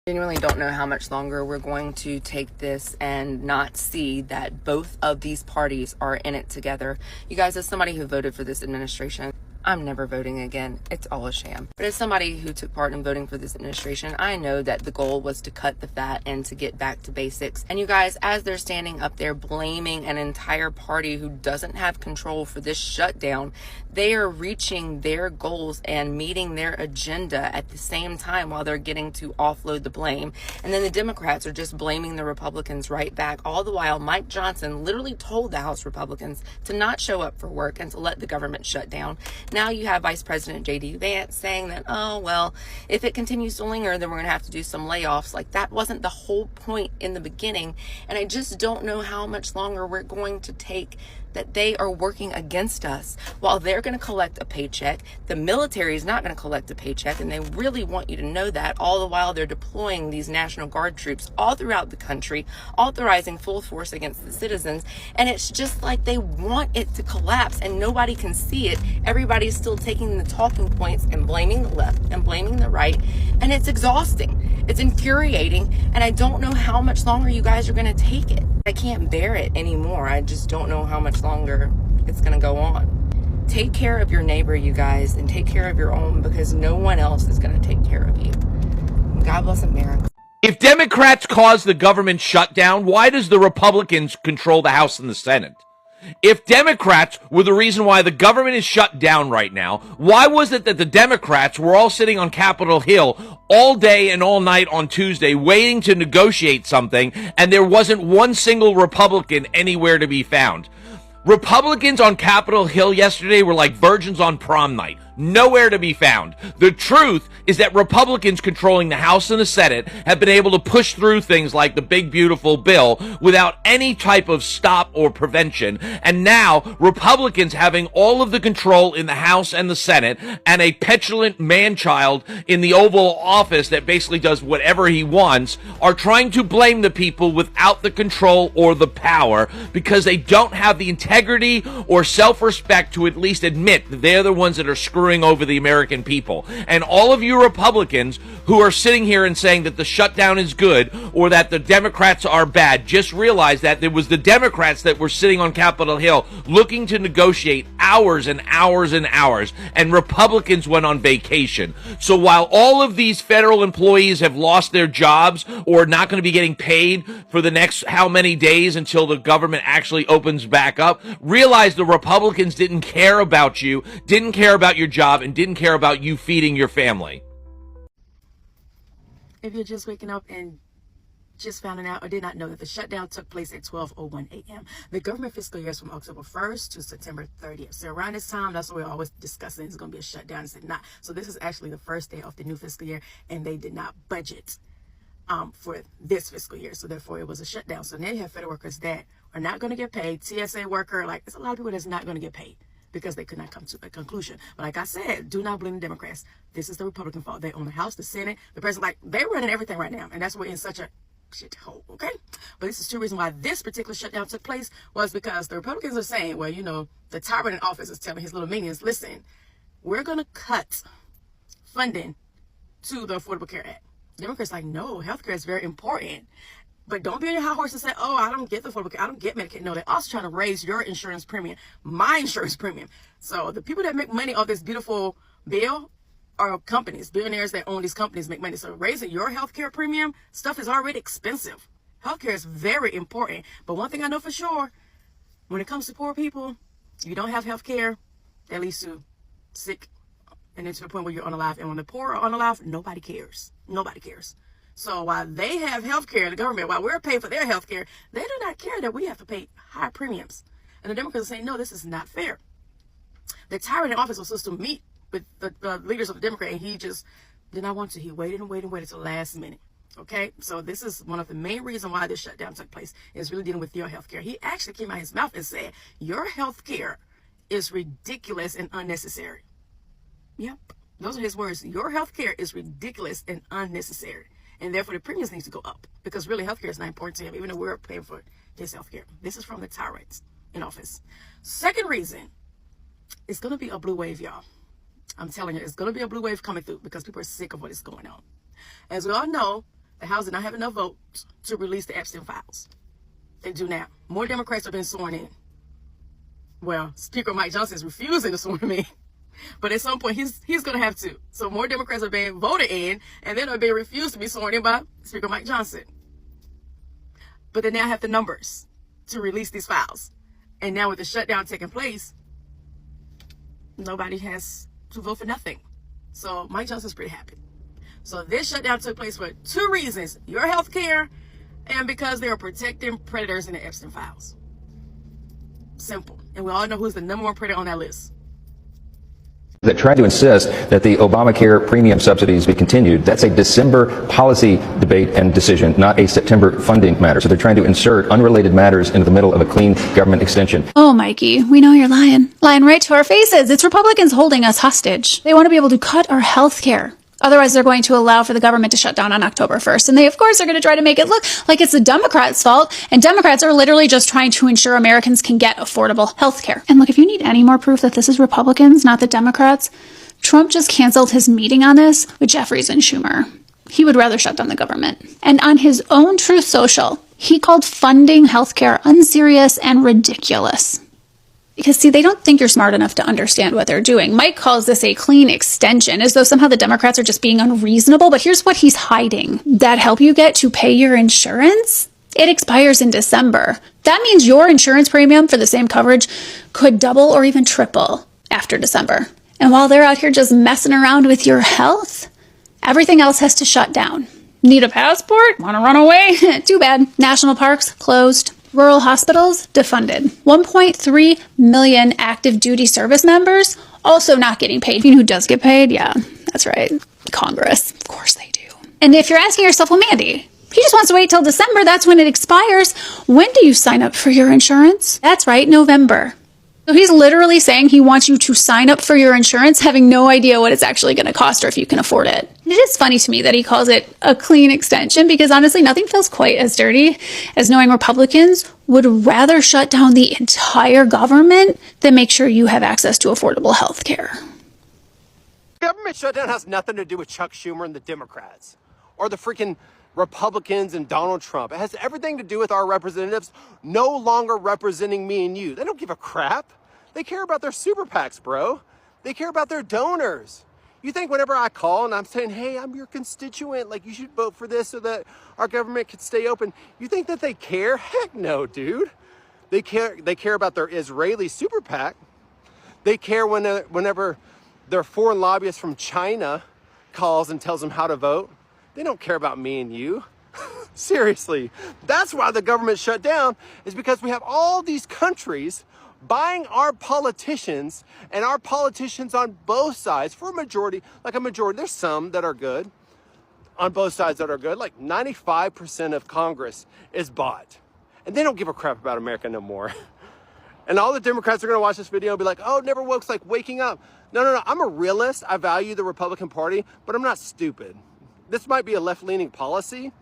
Genuinely don't know how much longer we're going to take this and not see that both of these parties are in it together. You guys, as somebody who voted for this administration, I'm never voting again. It's all a sham. But as somebody who took part in voting for this administration, I know that the goal was to cut the fat and to get back to basics. And you guys, as they're standing up there blaming an entire party who doesn't have control for this shutdown, they are reaching their goals and meeting their agenda at the same time while they're getting to offload the blame. And then the Democrats are just blaming the Republicans right back. All the while, Mike Johnson literally told the House Republicans to not show up for work and to let the government shut down. Now you have Vice President J.D. Vance saying that, oh, well, if it continues to linger, then we're going to have to do some layoffs. Like, that wasn't the whole point in the beginning. And I just don't know how much longer we're going to take that they are working against us while they're going to collect a paycheck. The military is not going to collect a paycheck, and they really want you to know that. All the while they're deploying these National Guard troops all throughout the country, authorizing full force against the citizens. And it's just like they want it to collapse and nobody can see it. Everybody's still taking the talking points and blaming the left and blaming the right. And it's exhausting. It's infuriating. And I don't know how much longer you guys are going to take it. I can't bear it anymore. I just don't know how much longer it's going to go on. Take care of your neighbor, you guys, and take care of your own, because no one else is going to take care of you. God bless America. If Democrats cause the government shutdown, why does the Republicans control the House and the Senate? If Democrats were the reason why the government is shut down right now, why was it that the Democrats were all sitting on Capitol Hill all day and all night on Tuesday waiting to negotiate something, and there wasn't one single Republican anywhere to be found? Republicans on Capitol Hill yesterday were like virgins on prom night. Nowhere to be found. The truth is that Republicans controlling the House and the Senate have been able to push through things like the big beautiful bill without any type of stop or prevention. And now Republicans having all of the control in the House and the Senate and a petulant man-child in the Oval Office that basically does whatever he wants are trying to blame the people without the control or the power because they don't have the integrity or self-respect to at least admit that they're the ones that are screwing over the American people. And all of you Republicans who are sitting here and saying that the shutdown is good or that the Democrats are bad, just realize that it was the Democrats that were sitting on Capitol Hill looking to negotiate hours and hours and hours, and Republicans went on vacation. So while all of these federal employees have lost their jobs or not going to be getting paid for the next how many days until the government actually opens back up, realize the Republicans didn't care about you, didn't care about your job, and didn't care about you feeding your family. If you're just waking up and just found out or did not know that the shutdown took place at 12:01 a.m. The government fiscal year is from October 1st to September 30th. So around this time, that's what we're always discussing. It's going to be a shutdown. It's not. So this is actually the first day of the new fiscal year, and they did not budget for this fiscal year. So therefore, it was a shutdown. So now you have federal workers that are not going to get paid. TSA worker, like, there's a lot of people that's not going to get paid because they could not come to a conclusion. But like I said, do not blame the Democrats. This is the Republican fault. They own the House, the Senate, the president. Like, they're running everything right now. And that's why we're in such a shit hole, okay? But this is two reasons why this particular shutdown took place was because the Republicans are saying, well, you know, the tyrant in office is telling his little minions, listen, we're going to cut funding to the Affordable Care Act. Democrats are like, no, healthcare is very important. But don't be on your high horse and say, oh, I don't get the Affordable Care, I don't get Medicaid. No, they're also trying to raise your insurance premium, my insurance premium. So the people that make money off this beautiful bill are companies, billionaires that own these companies make money. So raising your healthcare premium, stuff is already expensive. Healthcare is very important. But one thing I know for sure, when it comes to poor people, you don't have healthcare, that leads to sick and then to the point where you're unalive. And when the poor are unalive, nobody cares. Nobody cares. So while they have health care, the government, while we're paying for their health care, they do not care that we have to pay high premiums. And the Democrats are saying, no, this is not fair. The tyrant in office was supposed to meet with the leaders of the Democrat, and he just did not want to. He waited and waited and waited till the last minute. Okay, so this is one of the main reasons why this shutdown took place, is really dealing with your health care. He actually came out his mouth and said, your health care is ridiculous and unnecessary. Yep, those are his words. Your health care is ridiculous and unnecessary. And therefore, the premiums need to go up because really healthcare is not important to him, even though we're paying for his healthcare. This is from the tyrants in office. Second reason, it's going to be a blue wave, y'all. I'm telling you, it's going to be a blue wave coming through because people are sick of what is going on. As we all know, The House did not have enough votes to release the Epstein files. They do now. More Democrats have been sworn in. Well, Speaker Mike Johnson is refusing to swear him in. But at some point, he's going to have to. So more Democrats are being voted in, and then are being refused to be sworn in by Speaker Mike Johnson. But they now have the numbers to release these files. And now with the shutdown taking place, nobody has to vote for nothing. So Mike Johnson's pretty happy. So this shutdown took place for two reasons: your health care, and because they are protecting predators in the Epstein files. Simple. And we all know who's the number one predator on that list. That tried to insist that the Obamacare premium subsidies be continued. That's a December policy debate and decision, not a September funding matter. So they're trying to insert unrelated matters into the middle of a clean government extension. Oh, Mikey, we know you're lying. Lying right to our faces. It's Republicans holding us hostage. They want to be able to cut our health care. Otherwise, they're going to allow for the government to shut down on October 1st. And they, of course, are going to try to make it look like it's the Democrats' fault. And Democrats are literally just trying to ensure Americans can get affordable health care. And look, if you need any more proof that this is Republicans, not the Democrats, Trump just canceled his meeting on this with Jeffries and Schumer. He would rather shut down the government. And on his own Truth Social, he called funding healthcare unserious and ridiculous. Because, see, they don't think you're smart enough to understand what they're doing. Mike calls this a clean extension, as though somehow the Democrats are just being unreasonable. But here's what he's hiding. That help you get to pay your insurance? It expires in December. That means your insurance premium for the same coverage could double or even triple after December. And while they're out here just messing around with your health, everything else has to shut down. Need a passport? Want to run away? Too bad. National parks closed. Rural hospitals defunded. 1.3 million active duty service members also not getting paid. You know who does get paid? Yeah, that's right. Congress. Of course they do. And if you're asking yourself, well, Mandy, he just wants to wait till December. That's when it expires. When do you sign up for your insurance? That's right, November. So he's literally saying he wants you to sign up for your insurance, having no idea what it's actually going to cost or if you can afford it. It is funny to me that he calls it a clean extension, because honestly, nothing feels quite as dirty as knowing Republicans would rather shut down the entire government than make sure you have access to affordable health care. Government shutdown has nothing to do with Chuck Schumer and the Democrats or the freaking Republicans and Donald Trump. It has everything to do with our representatives no longer representing me and you. They don't give a crap. They care about their super PACs, bro. They care about their donors. You think whenever I call and I'm saying, hey, I'm your constituent, like you should vote for this so that our government can stay open, you think that they care? Heck no, dude. They care about their Israeli super PAC. They care whenever their foreign lobbyist from China calls and tells them how to vote. They don't care about me and you. Seriously. That's why the government shut down, is because we have all these countries buying our politicians, and our politicians on both sides, for a majority, there's some that are good, on both sides that are good, like 95% of Congress is bought. And they don't give a crap about America no more. And all the Democrats are going to watch this video and be like, oh, never woke's like waking up. No. I'm a realist. I value the Republican Party, but I'm not stupid. This might be a left-leaning policy,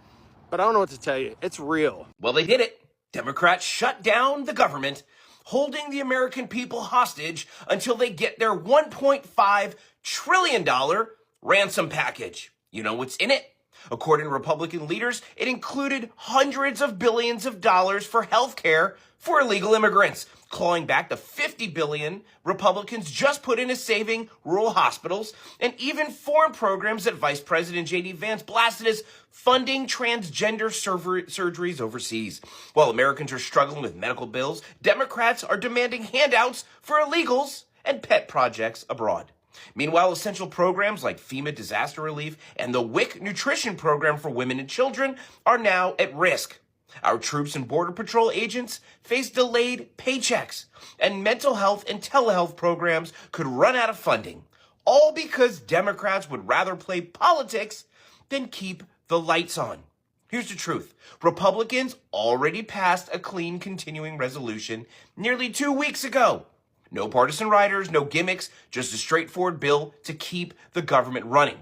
but I don't know what to tell you. It's real. Well, they did it. Democrats shut down the government, holding the American people hostage until they get their $1.5 trillion ransom package. You know what's in it? According to Republican leaders, it included hundreds of billions of dollars for health care for illegal immigrants, clawing back the $50 billion Republicans just put into saving rural hospitals, and even foreign programs that Vice President J.D. Vance blasted as funding transgender surgeries overseas. While Americans are struggling with medical bills, Democrats are demanding handouts for illegals and pet projects abroad. Meanwhile, essential programs like FEMA disaster relief and the WIC nutrition program for women and children are now at risk. Our troops and Border Patrol agents face delayed paychecks, and mental health and telehealth programs could run out of funding, all because Democrats would rather play politics than keep the lights on. Here's the truth. Republicans already passed a clean continuing resolution nearly 2 weeks ago. No partisan riders, no gimmicks, just a straightforward bill to keep the government running.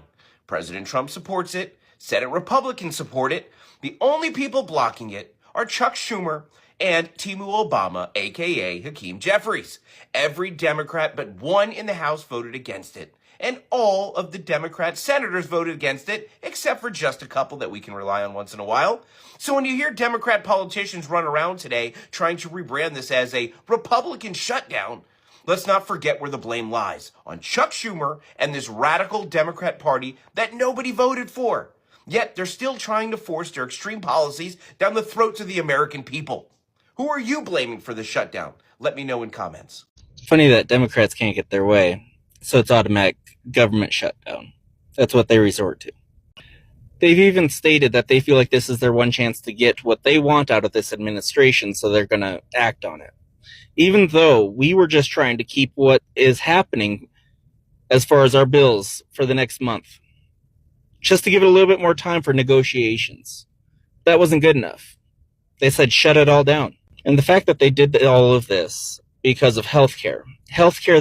President Trump supports it. Senate Republicans support it. The only people blocking it are Chuck Schumer and Timu Obama, a.k.a. Hakeem Jeffries. Every Democrat but one in the House voted against it. and all of the Democrat senators voted against it, except for just a couple that we can rely on once in a while. So when you hear Democrat politicians run around today trying to rebrand this as a Republican shutdown, let's not forget where the blame lies, on Chuck Schumer and this radical Democrat Party that nobody voted for. Yet they're still trying to force their extreme policies down the throats of the American people. Who are you blaming for the shutdown? Let me know in comments. Funny that Democrats can't get their way, so it's automatic government shutdown. That's what they resort to. They've even stated that they feel like this is their one chance to get what they want out of this administration, so they're going to act on it. Even though we were just trying to keep what is happening as far as our bills for the next month, just to give it a little bit more time for negotiations. That wasn't good enough. They said shut it all down. And the fact that they did all of this because of healthcare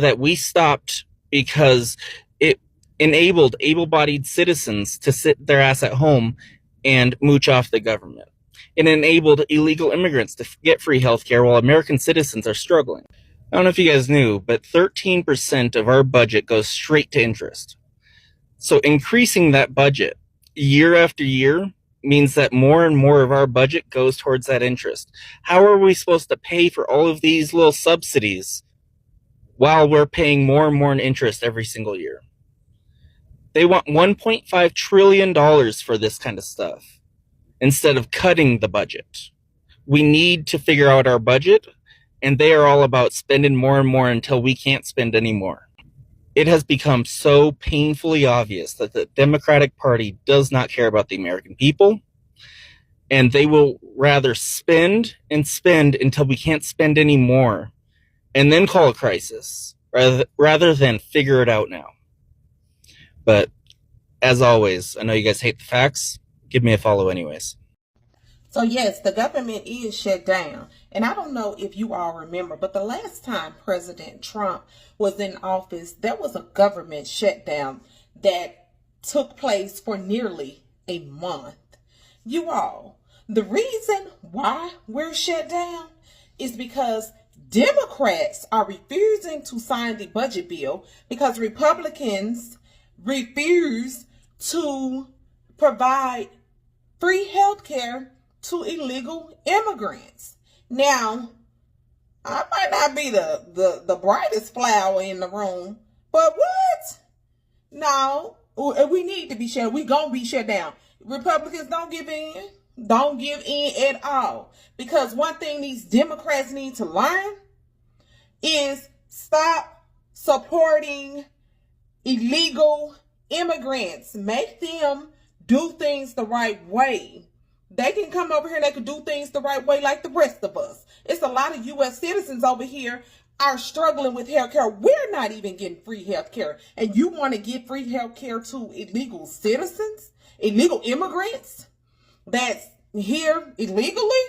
that we stopped because it enabled able-bodied citizens to sit their ass at home and mooch off the government. It enabled illegal immigrants to get free healthcare while American citizens are struggling. I don't know if you guys knew, but 13% of our budget goes straight to interest. So increasing that budget year after year means that more and more of our budget goes towards that interest. How are we supposed to pay for all of these little subsidies while we're paying more and more in interest every single year? They want $1.5 trillion for this kind of stuff instead of cutting the budget. We need to figure out our budget, and they are all about spending more and more until we can't spend anymore. It has become so painfully obvious that the Democratic Party does not care about the American people, and they will rather spend and spend until we can't spend anymore, and then call a crisis, rather than figure it out now. But, as always, I know you guys hate the facts. Give me a follow anyways. So yes, the government is shut down. And I don't know if you all remember, but the last time President Trump was in office, there was a government shutdown that took place for nearly a month. You all, the reason why we're shut down is because Democrats are refusing to sign the budget bill because Republicans refuse to provide free health care to illegal immigrants. Now, I might not be the brightest flower in the room, but what? No, we need to be shut. We gonna be shut down. Republicans don't give in. Don't give in at all. Because one thing these Democrats need to learn is stop supporting illegal immigrants. Make them do things the right way. They can come over here and they can do things the right way like the rest of us. It's a lot of U.S. citizens over here are struggling with health care. We're not even getting free health care. And you want to give free health care to illegal citizens, illegal immigrants that's here illegally?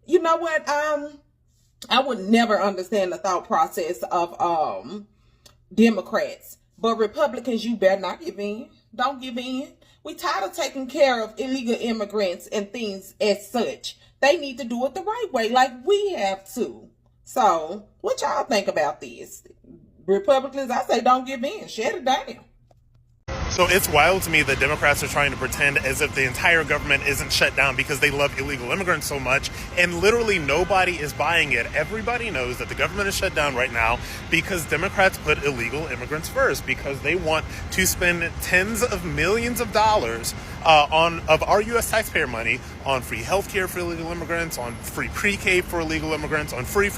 You know what? I would never understand the thought process of Democrats. But Republicans, you better not give in. Don't give in. We tired of taking care of illegal immigrants and things as such. They need to do it the right way, like we have to. So, what y'all think about this? Republicans, I say don't give in. Shut it down. So it's wild to me that Democrats are trying to pretend as if the entire government isn't shut down because they love illegal immigrants so much, and literally nobody is buying it. Everybody knows that the government is shut down right now because Democrats put illegal immigrants first, because they want to spend tens of millions of dollars of our U.S. taxpayer money on free healthcare for illegal immigrants, on free pre-K for illegal immigrants, on free,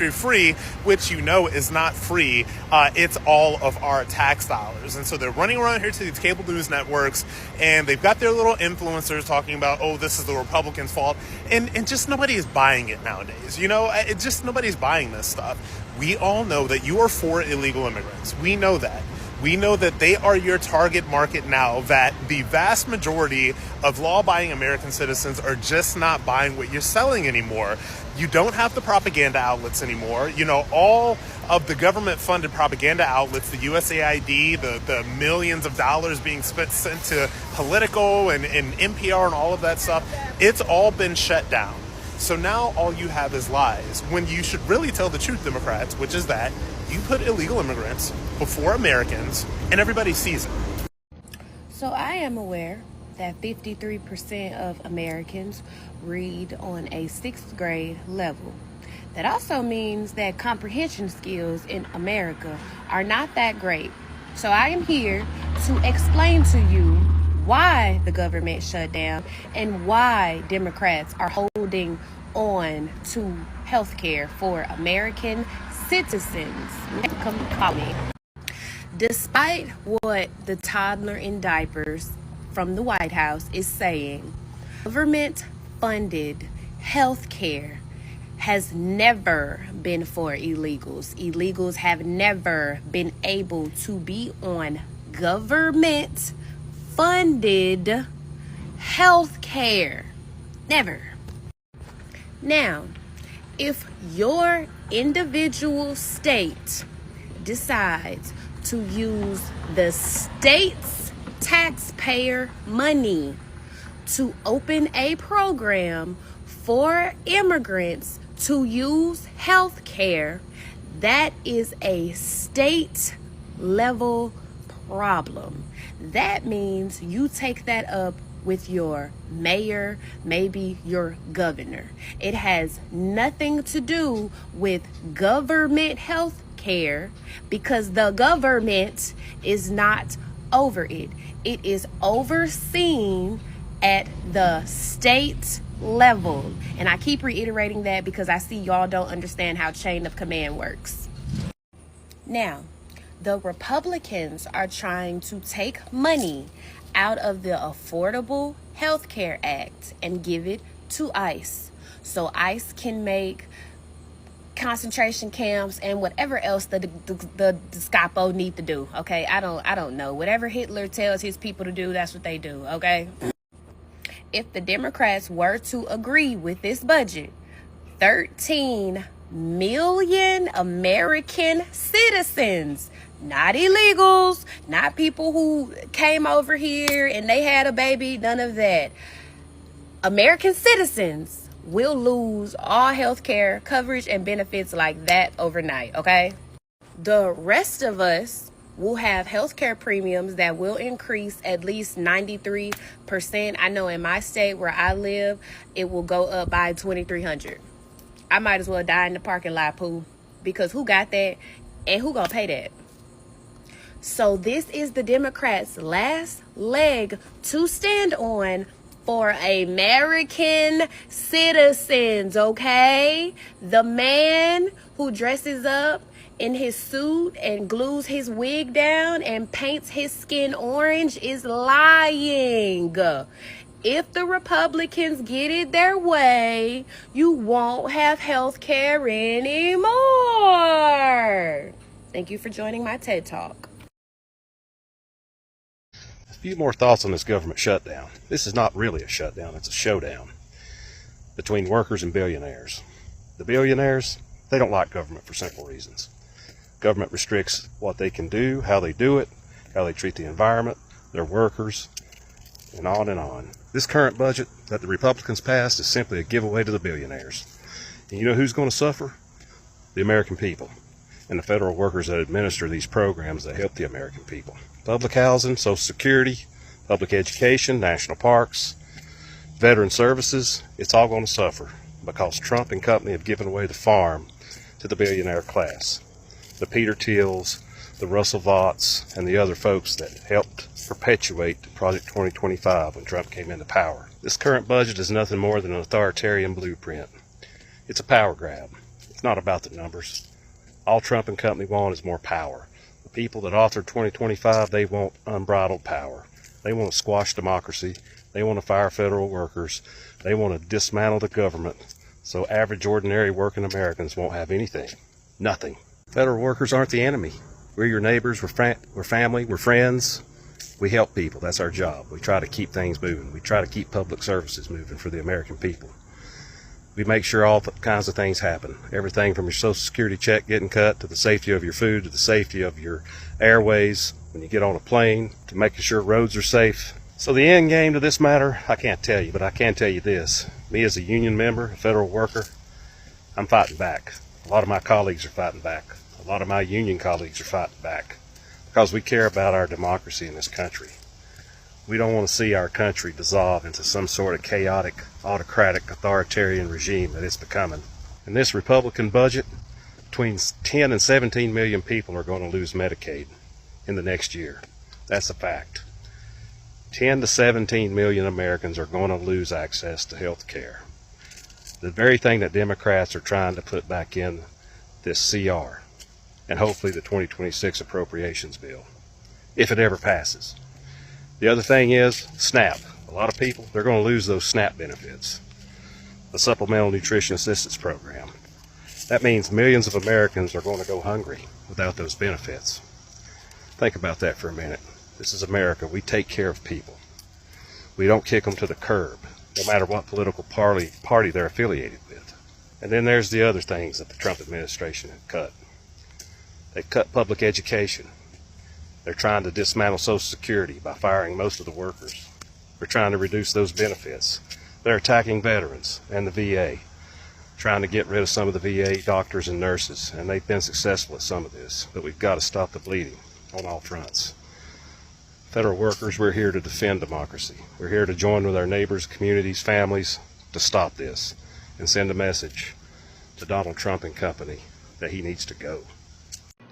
which you know is not free. It's all of our tax dollars. And so they're running around here to these cable news networks, and they've got their little influencers talking about, oh, this is the Republicans' fault. And just nobody is buying it nowadays. You know, it just nobody's buying this stuff. We all know that you are for illegal immigrants. We know that. We know that they are your target market now, that the vast majority of law-abiding American citizens are just not buying what you're selling anymore. You don't have the propaganda outlets anymore. You know, all of the government-funded propaganda outlets, the USAID, the millions of dollars being sent to Politico and NPR and all of that stuff, it's all been shut down. So now all you have is lies, when you should really tell the truth, Democrats, which is that You put illegal immigrants before Americans, and everybody sees it. So I am aware that 53% of Americans read on a 6th grade level. That also means that comprehension skills in America are not that great. So I am here to explain to you why the government shut down and why Democrats are holding on to health care for American citizens. Come call me. Despite what the toddler in diapers from the White House is saying, government-funded health care has never been for illegals. Illegals have never been able to be on government-funded health care. Never. Now, if your individual state decides to use the state's taxpayer money to open a program for immigrants to use health care, that is a state level problem. That means you take that up with your mayor, maybe your governor. It has nothing to do with government health care because the government is not over it. It is overseen at the state level. And I keep reiterating that because I see y'all don't understand how chain of command works. Now, the Republicans are trying to take money out of the Affordable Health Care Act and give it to ICE. So ICE can make concentration camps and whatever else the Scapo need to do. Okay, I don't know. Whatever Hitler tells his people to do, that's what they do. Okay. If the Democrats were to agree with this budget, 13 million American citizens, not illegals, not people who came over here and they had a baby, none of that. American citizens will lose all health care coverage and benefits like that overnight, okay? The rest of us will have health care premiums that will increase at least 93%. I know in my state where I live, it will go up by $2,300. I might as well die in the parking lot, Pooh, because who got that and who gonna pay that? So this is the Democrats' last leg to stand on for American citizens, okay? The man who dresses up in his suit and glues his wig down and paints his skin orange is lying. If the Republicans get it their way, you won't have health care anymore. Thank you for joining my TED Talk. A few more thoughts on this government shutdown. This is not really a shutdown, it's a showdown between workers and billionaires. The billionaires, they don't like government for simple reasons. Government restricts what they can do, how they do it, how they treat the environment, their workers, and on and on. This current budget that the Republicans passed is simply a giveaway to the billionaires. And you know who's going to suffer? The American people and the federal workers that administer these programs that help the American people. Public housing, Social Security, public education, national parks, veteran services, it's all going to suffer because Trump and company have given away the farm to the billionaire class. The Peter Thiels, the Russell Vaught's, and the other folks that helped perpetuate Project 2025 when Trump came into power. This current budget is nothing more than an authoritarian blueprint. It's a power grab. It's not about the numbers. All Trump and company want is more power. The people that authored 2025, they want unbridled power. They want to squash democracy. They want to fire federal workers. They want to dismantle the government so average, ordinary working Americans won't have anything. Nothing. Federal workers aren't the enemy. We're your neighbors, we're family, we're friends. We help people, that's our job. We try to keep things moving. We try to keep public services moving for the American people. We make sure all kinds of things happen. Everything from your Social Security check getting cut, to the safety of your food, to the safety of your airways when you get on a plane, to making sure roads are safe. So the end game to this matter, I can't tell you, but I can tell you this. Me as a union member, a federal worker, I'm fighting back. A lot of my colleagues are fighting back. A A lot of my union colleagues are fighting back because we care about our democracy in this country. We don't want to see our country dissolve into some sort of chaotic, autocratic, authoritarian regime that it's becoming. In this Republican budget, between 10 and 17 million people are going to lose Medicaid in the next year. That's a fact. 10 to 17 million Americans are going to lose access to health care. The very thing that Democrats are trying to put back in this CR and hopefully the 2026 appropriations bill, if it ever passes. The other thing is SNAP. A lot of people, they're going to lose those SNAP benefits, the Supplemental Nutrition Assistance Program. That means millions of Americans are going to go hungry without those benefits. Think about that for a minute. This is America. We take care of people. We don't kick them to the curb, no matter what political party they're affiliated with. And then there's the other things that the Trump administration have cut. They cut public education. They're trying to dismantle Social Security by firing most of the workers. They're trying to reduce those benefits. They're attacking veterans and the VA, trying to get rid of some of the VA doctors and nurses, and they've been successful at some of this, but we've got to stop the bleeding on all fronts. Federal workers, we're here to defend democracy. We're here to join with our neighbors, communities, families to stop this and send a message to Donald Trump and company that he needs to go.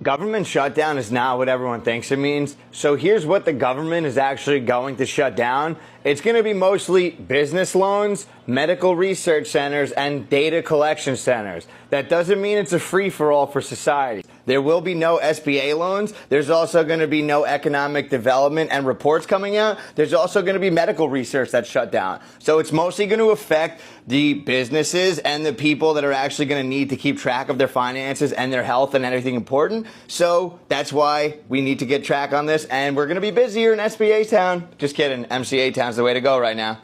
Government shutdown is not what everyone thinks it means. So here's what the government is actually going to shut down. It's going to be mostly business loans, medical research centers, and data collection centers. That doesn't mean it's a free-for-all for society. There will be no SBA loans. There's also going to be no economic development and reports coming out. There's also going to be medical research that's shut down. So it's mostly going to affect the businesses and the people that are actually going to need to keep track of their finances and their health and anything important. So that's why we need to get track on this. And we're going to be busier in SBA town. Just kidding. MCA town's the way to go right now.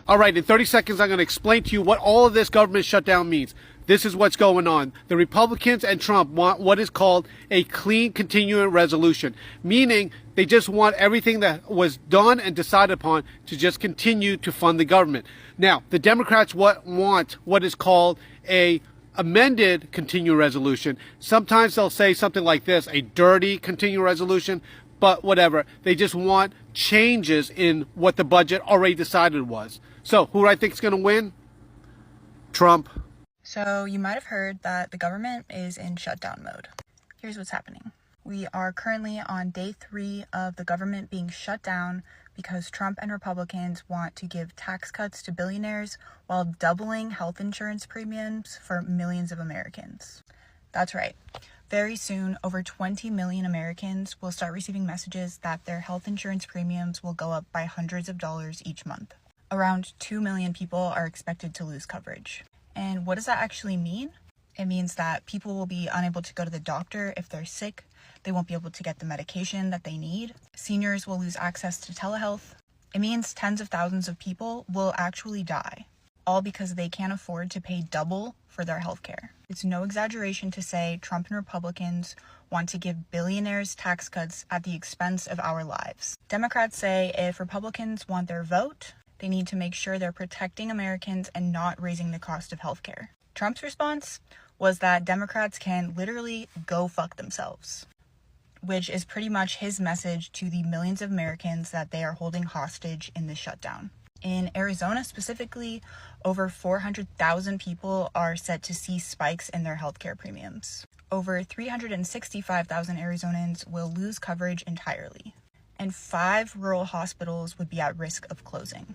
All right, in 30 seconds, I'm going to explain to you what all of this government shutdown means. This is what's going on. The Republicans and Trump want what is called a clean continuing resolution, meaning they just want everything that was done and decided upon to just continue to fund the government. Now, the Democrats want what is called a amended continuing resolution. Sometimes they'll say something like this, a dirty continuing resolution, but whatever. They just want changes in what the budget already decided was. So, who do I think is going to win? Trump. So you might have heard that the government is in shutdown mode. Here's what's happening. We are currently on day 3 of the government being shut down because Trump and Republicans want to give tax cuts to billionaires while doubling health insurance premiums for millions of Americans. That's right. Very soon, over 20 million Americans will start receiving messages that their health insurance premiums will go up by hundreds of dollars each month. Around 2 million people are expected to lose coverage. And what does that actually mean? It means that people will be unable to go to the doctor if they're sick. They won't be able to get the medication that they need. Seniors will lose access to telehealth. It means tens of thousands of people will actually die, all because they can't afford to pay double for their health care. It's no exaggeration to say Trump and Republicans want to give billionaires tax cuts at the expense of our lives. Democrats say if Republicans want their vote, they need to make sure they're protecting Americans and not raising the cost of healthcare. Trump's response was that Democrats can literally go fuck themselves, which is pretty much his message to the millions of Americans that they are holding hostage in this shutdown. In Arizona specifically, over 400,000 people are set to see spikes in their healthcare premiums. Over 365,000 Arizonans will lose coverage entirely, and 5 rural hospitals would be at risk of closing.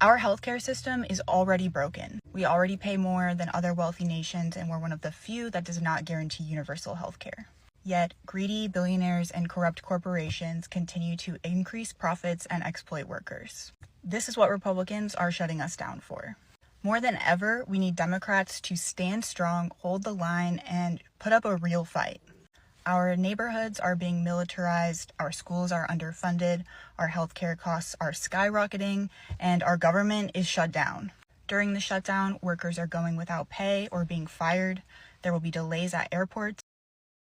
Our healthcare system is already broken. We already pay more than other wealthy nations, and we're one of the few that does not guarantee universal healthcare. Yet, greedy billionaires and corrupt corporations continue to increase profits and exploit workers. This is what Republicans are shutting us down for. More than ever, we need Democrats to stand strong, hold the line, and put up a real fight. Our neighborhoods are being militarized, our schools are underfunded, our healthcare costs are skyrocketing, and our government is shut down. During the shutdown, workers are going without pay or being fired. There will be delays at airports.